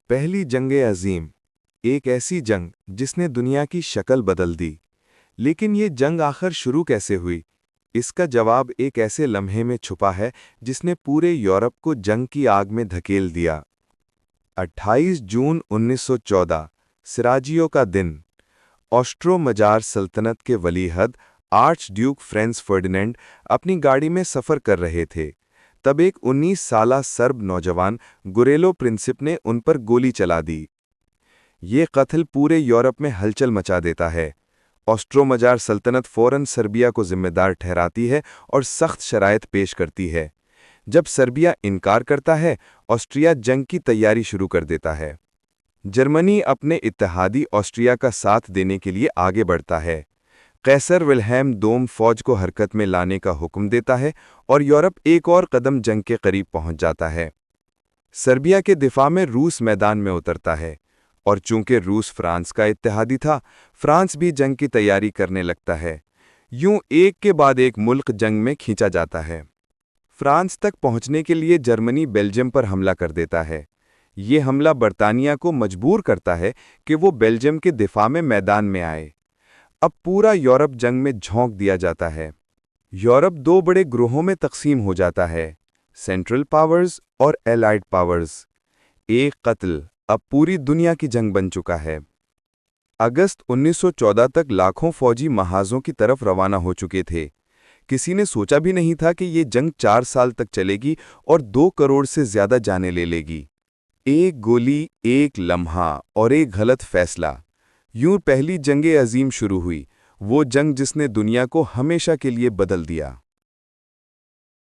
پہلی جنگ عظیم، ایک ایسی جنگ جس نے دنیا کی شکل بدل دی۔ لیکن یہ جنگ آخر شروع کیسے ہوئی؟ اس کا جواب ایک ایسے لمحے میں چھپا ہے جس نے پورے یورپ کو جنگ کی آگ میں دھکیل دیا۔ 28 جون 1914 سراجیو کا دن۔ آسٹرو مجار سلطنت کے ولی عہد آرچ ڈیوک فرانز فرڈینینڈ اپنی گاڑی میں سفر کر رہے تھے۔ تب ایک 19 سالہ سرب نوجوان گوریلو پرنسپ نے ان پر گولی چلا دی۔ یہ قتل پورے یورپ میں ہلچل مچا دیتا ہے۔ آسٹرو مجار سلطنت فوراً سربیا کو ذمہ دار ٹھہراتی ہے اور سخت شرائط پیش کرتی ہے۔ جب سربیا انکار کرتا ہے، آسٹریا جنگ کی تیاری شروع کر دیتا ہے۔ جرمنی اپنے اتحادی آسٹریا کا ساتھ دینے کے لیے آگے بڑھتا ہے۔ قیصر ولہیلم دوم فوج کو حرکت میں لانے کا حکم دیتا ہے اور یورپ ایک اور قدم جنگ کے قریب پہنچ جاتا ہے۔ سربیا کے دفاع میں روس میدان میں اترتا ہے، اور چونکہ روس فرانس کا اتحادی تھا، فرانس بھی جنگ کی تیاری کرنے لگتا ہے۔ یوں ایک کے بعد ایک ملک جنگ میں کھینچا جاتا ہے۔ فرانس تک پہنچنے کے لیے جرمنی بیلجیم پر حملہ کر دیتا ہے۔ یہ حملہ برطانیہ کو مجبور کرتا ہے کہ وہ بیلجیم کے دفاع میں میدان میں آئے۔ اب پورا یورپ جنگ میں جھونک دیا جاتا ہے۔ یورپ دو بڑے گروہوں میں تقسیم ہو جاتا ہے، سینٹرل پاورز اور ایلائڈ پاورز۔ ایک قتل اب پوری دنیا کی جنگ بن چکا ہے۔ اگست 1914 تک لاکھوں فوجی محاذوں کی طرف روانہ ہو چکے تھے۔ کسی نے سوچا بھی نہیں تھا کہ یہ جنگ 4 سال تک چلے گی اور 2 کروڑ سے زیادہ جانیں لے گی۔ ایک گولی، ایک لمحہ اور ایک غلط فیصلہ، یوں پہلی جنگ عظیم شروع ہوئی، وہ جنگ جس نے دنیا کو ہمیشہ کے لیے بدل دیا۔